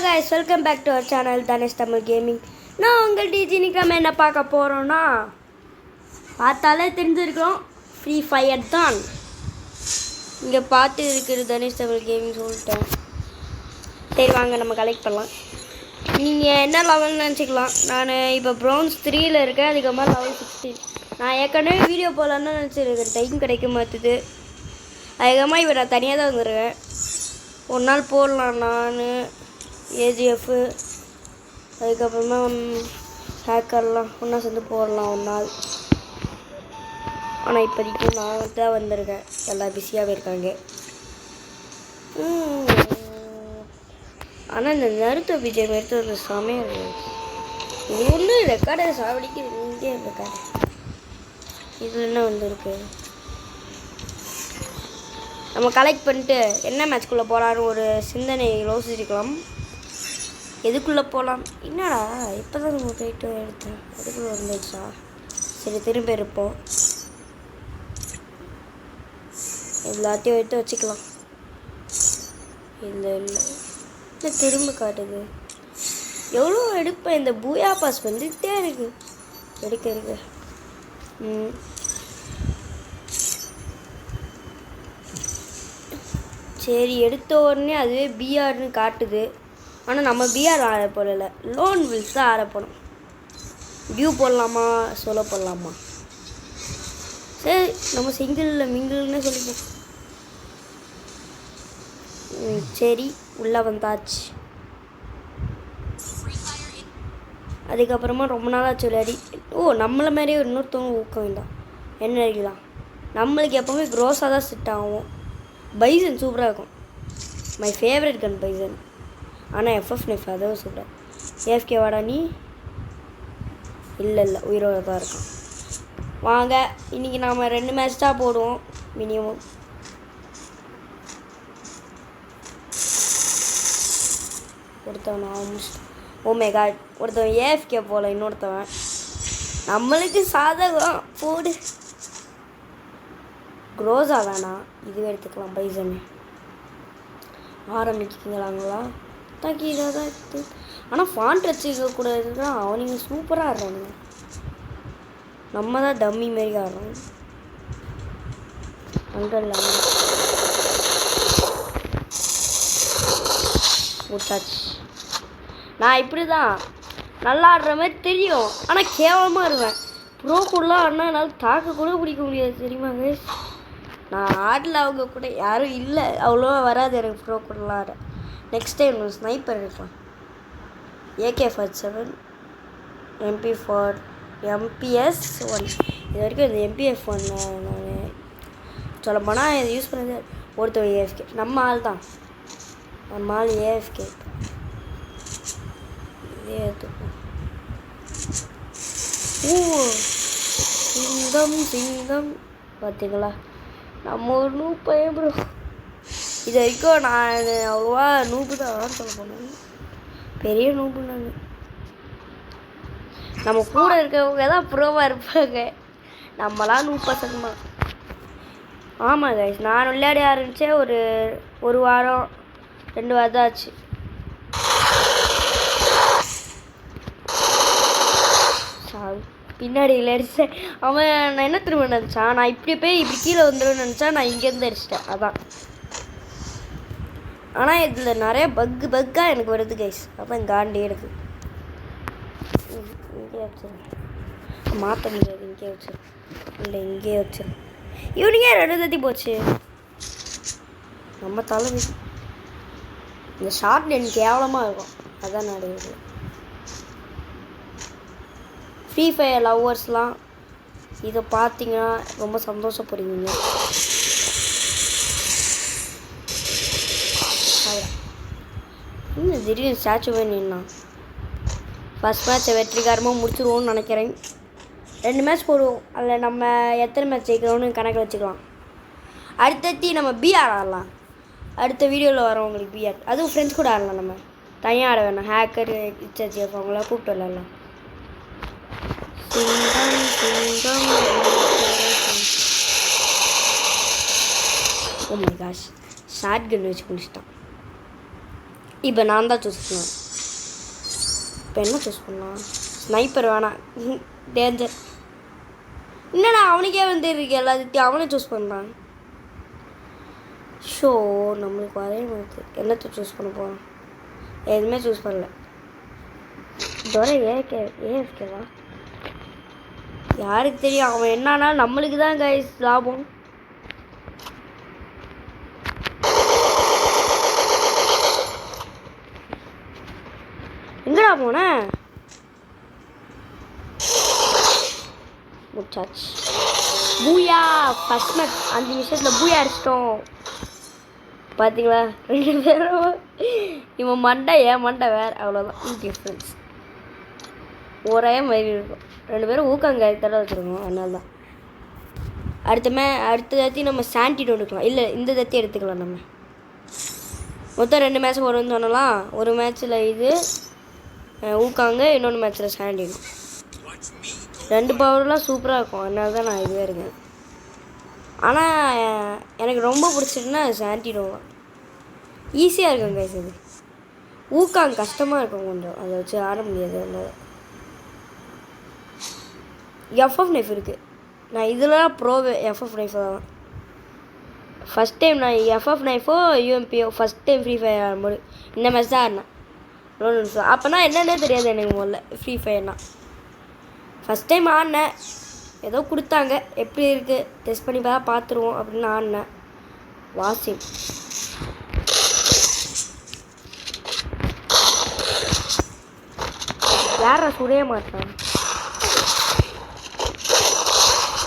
guys, welcome back to our channel Dhanesh Tamil Gaming. நான் உங்கள் டிஜி நிக்காம என்ன பார்க்க போகிறோன்னா பார்த்தாலே தெரிஞ்சிருக்கோம் ஃப்ரீ ஃபயர் தான். இங்கே பார்த்து இருக்கிறது தனேஷ் தமிழ் கேமிங் சொல்லிட்டேன். சரி வாங்க நம்ம கலெக்ட் பண்ணலாம். நீங்கள் என்ன லெவல்னு நினச்சிக்கலாம். நான் இப்போ ப்ரௌன்ஸ் 3ல் இருக்கேன். அதுக்கப்புறமா லெவல் 16. நான் ஏற்கனவே வீடியோ போடலான்னு நினச்சிருக்கேன். டைம் கிடைக்க மாட்டுது. அதுக்கப்புறமா இப்போ நான் தனியாக தான் வந்துருக்கேன். ஒரு நாள் போடலாம். நான் ஏஜிஎஃப் அதுக்கப்புறமா ஹேக்கர்லாம் ஒன்றா சேர்ந்து போடலாம் ஒரு நாள். ஆனால் இப்போதைக்கு நான் தான் வந்திருக்கேன். எல்லாம் பிஸியாகவே இருக்காங்க. ஆனால் இந்த நருத்தோ விஜய் எடுத்து செமையாக இருக்கு. இது ஒன்றும் ரெக்கார்டை சாவடிக்கு இங்கே ரெக்கார்டு இதில் என்ன வந்துருக்கு. நம்ம கலெக்ட் பண்ணிட்டு என்ன மேட்ச்குள்ளே போகலான்னு ஒரு சிந்தனை யோசிச்சுக்கலாம். எதுக்குள்ளே போகலாம். என்னடா இப்போ தான் நம்ம போயிட்டு எடுத்தேன். எதுக்குள்ளே வந்துடுச்சா. சரி திரும்ப இருப்போம். எல்லாத்தையும் எடுத்து வச்சுக்கலாம். இல்லை இல்லை இல்லை திரும்ப காட்டுது. எவ்வளோ எடுப்பேன். இந்த பூயா பாஸ் வந்துகிட்டே இருக்கு. எடுக்க சரி எடுத்த உடனே அதுவே பிஆர்னு காட்டுது. ஆனால் நம்ம பிஆர் ஆட போடல. லோன் வில்ஸ் தான் ஆட போனோம். டியூ போடலாமா சோலோ போடலாமா. சரி நம்ம சிங்கிளில் மிங்கிள்னு சொல்லிப்போம். சரி உள்ளே வந்தாச்சு. அதுக்கப்புறமா ரொம்ப நாளாச்சு விளையாடி. நம்மளை மாதிரியே இன்னொருத்தவங்க ஊக்கம் வேண்டாம். என்ன அடிக்கலாம். நம்மளுக்கு எப்போவுமே க்ரோஸாக தான் செட் ஆகும். பைசன் சூப்பராக இருக்கும். My favourite gun bison. ஆனால் எஃப்எஃப் நெஃப் அதுவும் சூப்பராக. ஏஎஃப்கே வாடா நீ. இல்லை உயிரோடு தான் இருக்கான். வாங்க இன்றைக்கி நாம் 2 மேட்ச் தான் போடுவோம் மினிமம். ஒருத்தவன் ஆல்மோஸ்ட் காட் ஒருத்தவன் ஏஎஃப்கே போகல. இன்னொருத்தவன் நம்மளுக்கு சாதகம் போடு. க்ரோஸா வேணாம். இதுவே எடுத்துக்கலாம். பைசன் ஆரம்பிச்சிங்களாங்களா தாக்கி இதாக தான் இருக்குது. ஆனால் ஃபாண்ட் வச்சுக்கக்கூடாது தான். அவனுங்க சூப்பராக ஆடுறானுங்க. நம்ம தான் டம்மி மாரி ஆடுறோம். அங்கல்ல விட்டாச்சு. நான் இப்படி தான் நல்லா ஆடுற மாதிரி தெரியும். ஆனால் கேவலமாக இருவேன். ப்ரோக்குள்ளலாம் ஆடினா என்னால் தாக்க கூட பிடிக்க முடியாது தெரியுமா கைஸ். நான் ஆடல. அவங்க கூட யாரும் இல்லை. அவ்வளோவா வராது எனக்கு ப்ரோக்குள்ளலாம் ஆட. நெக்ஸ்ட் டைம் ஸ்னைப்பர் இருக்கலாம். AK-47 MP4 MPS-1 இது வரைக்கும் இந்த MPF-1 நான் சொல்ல போனால் இதை யூஸ் பண்ணது. ஒருத்தர் ஏஎஃப்கே நம்ம ஆள் தான். நம்ம ஆள் ஏஎஃப்கே. இதே எடுத்துப்போம். சிங்கம் பார்த்தீங்களா. நம்ம ஒரு நூப் பையன் ப்ரோ. இது வரைக்கும் நான் அவ்வளோவா நூப்பு தான் சொல்ல போனேன். பெரிய நூப்பு நான். நம்ம கூட இருக்கவங்க தான் ப்ரோவாக இருப்பாங்க. நம்மளாம் 100% தான். ஆமாம் கைஸ் நான் விளையாடி ஆரம்பித்தேன் ஒரு வாரம் 2 வாரம் தான் ஆச்சு. பின்னாடி அடிச்சேன். அவன் நான் என்ன திரும்ப நினச்சான். நான் இப்படி கீழே வந்துடும்னு நினச்சா. நான் இங்கேருந்து அடிச்சிட்டேன். அதான். ஆனால் இதில் நிறைய பக்காக எனக்கு வருது கைஸ். அதான் காண்டி எடுக்கு. இங்கே வச்சிரு. மாற்ற முடியாது. இங்கே வச்சிரு. இல்லை இங்கே வச்சிரு. இவனுங்கே 2 தத்தி போச்சு. நம்ம தலை இந்த ஷார்ட் எனக்கு கேவலமாக இருக்கும். அதான் நடக்குது. ஃப்ரீ ஃபயர் லவ்வர்ஸ்லாம் இதை பார்த்தீங்கன்னா ரொம்ப சந்தோஷப்படுவீங்க. இன்னும் திடீர்னு ஸ்டாச்சு வேணும்னா ஃபஸ்ட் மேட்ச்சை வெற்றிகரமாக முடிச்சிடுவோம்னு நினைக்கிறேன். 2 மேட்ச் போடுவோம். அதில் நம்ம எத்தனை மேட்ச் ஜெயிக்கிறோம்னு கணக்கு வச்சுக்கலாம். அடுத்தடுத்து நம்ம பிஆர் ஆடலாம். அடுத்த வீடியோவில் வரவங்களுக்கு பிஆர். அதுவும் ஃப்ரெண்ட்ஸ் கூட ஆடலாம். நம்ம தனியாக ஆட வேணாம். ஹேக்கர் இச்சாச்சு அவங்கள கூப்பிட்டு வரலாம். ஓ மை காஷ் ஷார்ட் கன் வச்சு முடிச்சிட்டான். இப்போ நான் தான் சூஸ் பண்ணுவேன். இப்போ என்ன சூஸ் பண்ணலாம்? ஸ்னைப்பர் வேணாம், டேஞ்சர். என்னடா அவனுக்கே வந்துருக்கு எல்லாத்தையும் அவனே சூஸ் பண்ணுறான். ஷோ நம்மளுக்கு வரவே மாட்டுது. என்னத்தை சூஸ் பண்ண போகிறோம்? எதுவுமே சூஸ் பண்ணல. இதோட ஏஎஃப்கேவா? யாருக்கு தெரியும்? அவன் என்னன்னா நம்மளுக்கு தான் கைஸ் லாபம். எங்கடா போன? முடிச்சாச்சு. பூயா ஃபர்ஸ்ட் மேட்ச் 5 நிமிஷத்தில் பூயா அடிச்சிட்டோம். பார்த்தீங்களா 2 பேரும் இவன் மண்டை ஏன் மண்டை வேறு, அவ்வளோதான் டிஃப்ரென்ஸ். ஒரே மாதிரி இருக்கும். 2 பேரும் ஊக்காங்க தடவை வச்சுருக்கோம், அதனால தான். அடுத்த தத்தி நம்ம சாண்டிட் எடுக்கலாம். இல்லை இந்த தத்தி எடுத்துக்கலாம். நம்ம மொத்தம் 2 மேட்ச் வரும்னு சொன்னலாம். ஒரு மேட்ச்சில் இது ஊக்காங்க, இன்னொன்று மேட்ச்சில் சாண்டிட். 2 பவர்லாம் சூப்பராக இருக்கும், அதனால தான் நான் இதுவே இருக்கேன். ஆனால் எனக்கு ரொம்ப பிடிச்சிருக்குன்னா சாண்டிடோ தான். ஈஸியாக இருக்கும் கைஸ். அது ஊக்காங்க கஷ்டமாக இருக்கும் கொஞ்சம், அதை வச்சு ஆட முடியாது. அதனால் எஃப்எஃப் நைஃப் இருக்குது. நான் இதெல்லாம் ப்ரோவே எஃப்எஃப் நைஃபோ தான். ஃபஸ்ட் டைம் நான் எஃப்எஃப் நைஃபோ யூஎம்பிஓ ஃபஸ்ட் டைம் ஃப்ரீ ஃபயர் ஆடும்போது இந்த மேட்ச் தான் ஆடினேன். அப்போனா என்னன்னே தெரியாது எனக்கு முதல்ல ஃப்ரீ ஃபயர்னா. ஃபஸ்ட் டைம் ஆடினேன், ஏதோ கொடுத்தாங்க, எப்படி இருக்குது டெஸ்ட் பண்ணி பார்த்துருவோம் அப்படின்னு ஆடினேன். வாசிம் யாரா சுடைய மாட்டான்.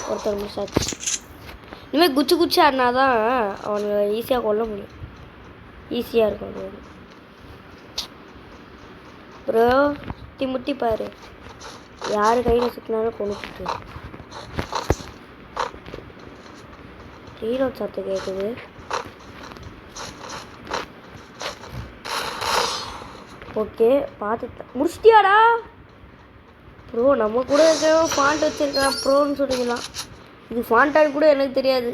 ஒருத்தர் முடிச்சாச்சு. இனிமேல் குச்சி ஆடினா தான் அவனை ஈஸியாக கொல்ல முடியும். ஈஸியாக இருக்கும் அது. ப்ரோ முட்டி பாரு, யார் கையில் சிக்கினாலும் கொண்டுட்டு. ஹீரோ சத்து கேட்குது. ஓகே பார்த்து முடிச்சிட்டியாடா ப்ரோ. நம்ம கூட இருக்கிற ஃபாண்ட் வச்சுருக்கான் ப்ரோன்னு சொல்லிக்கலாம். இது ஃபாண்டாக கூட எனக்கு தெரியாது.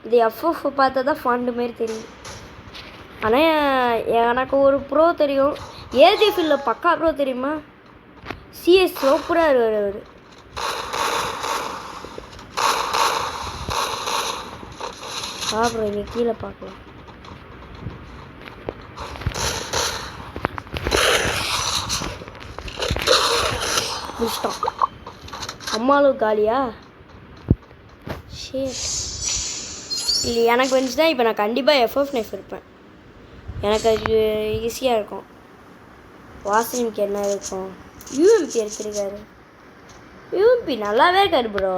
இது எஃப்எஃப் பார்த்தா தான் ஃபாண்ட்டு மாரி தெரியும். ஆனால் எனக்கு ஒரு ப்ரோ தெரியும், ஏஜிஎஃபில் பக்கா ப்ரோ தெரியுமா? சிஎஸ் சூப்பராக வருவார். அப்புறம் இங்கே கீழே பார்க்கலாம். முடிச்சிட்டோம். அம்மாளும் காலியா? சரி இல்லை, எனக்கு வந்துச்சுன்னா இப்போ நான் கண்டிப்பாக எஃப்எஃப் நைஃப் இருப்பேன். எனக்கு அது ஈஸியாக இருக்கும். வாசனுக்கு என்ன இருக்கும்? யூஎம்பி எடுத்துருக்காரு. யூஎம்பி நல்லாவே இருக்காரு ப்ரோ.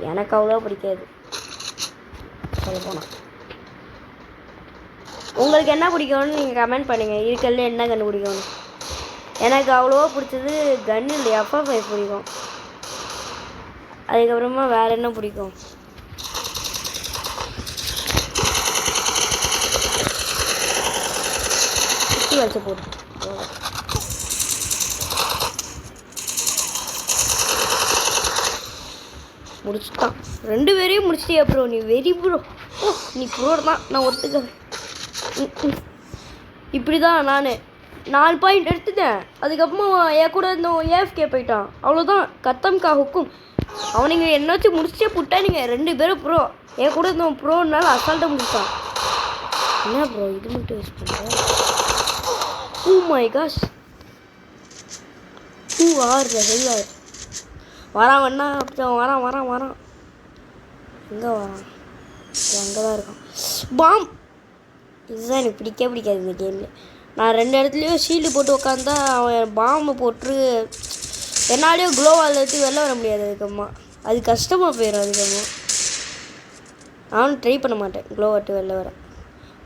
எனக்கு அவ்வளோ பிடிக்காது சொல்ல போனால். உங்களுக்கு என்ன பிடிக்கும்னு நீங்கள் கமெண்ட் பண்ணுங்கள். இருக்கிறதுல என்ன கன்று பிடிக்கும்னு. எனக்கு அவ்வளோவா பிடிச்சது கன் இல்லை, எஃப்எஃப் நைஃப் பிடிக்கும். அதுக்கப்புறமா வேறு என்ன பிடிக்கும்? சுற்றி வச்சு போட்டு முடிச்சுட்டான். 2 பேரையும் முடிச்சிட்டியா ப்ரோ? நீ வெரி ப்ரோ. ஓ நீ ப்ரோ தான், நான் ஒத்துக்கிறேன். இப்படி தான் நான் 4 பாயிண்ட் எடுத்துட்டேன். அதுக்கப்புறமா என் கூட இருந்தோம் ஏஎஃப்கே போயிட்டான். அவ்வளோதான், கத்தம்கா ஹுக்கும். அவனுங்க என்னாச்சும் முடிச்சே புட்டானுங்க. 2 பேரும் ப்ரோ. என் கூட இருந்தவன் ப்ரோனால அசால்ட்டாக முடிச்சான். என்ன ப்ரோ இது மட்டும் யூஸ் பண்ணுறேன்? ஓ மை காஷ், 2 ஆர் ஹெல்லார் வரான் வேணா. அப்புறம் வரான். எங்கே வரான்? அங்கே தான் இருக்கான். பாம். இதுதான் எனக்கு பிடிக்காது இந்த கேமில். நான் 2 இடத்துலையும் ஷீல்டு போட்டு உட்காந்தா அவன் பாம்பை போட்டு என்னாலேயும் க்ளோவால் எடுத்து வெளில வர முடியாது. அதுக்கம்மா அது கஷ்டமாக போயிடும். அதுக்கம்மா நானும் ட்ரை பண்ண மாட்டேன் க்ளோ விட்டு வெளில வர.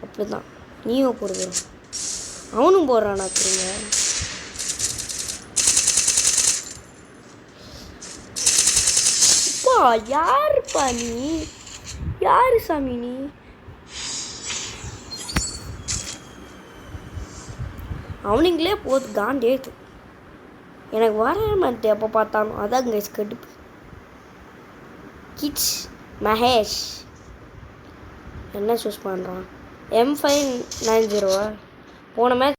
அப்படி தான் நீயும் போடுவேன், அவனும் போடுறானா திரும்ப. அப்பா யாருப்பா நீ? யாரு சாமி நீ? அவனுங்களே போது காண்டேது. எனக்கு வர மாட்டேன் எப்போ பார்த்தாலும். அதான் கைஸ் கடுப்பு. கிட்ஸ் மகேஷ் என்ன சூஸ் பண்ணுறான்? M590 போன மேட்ச்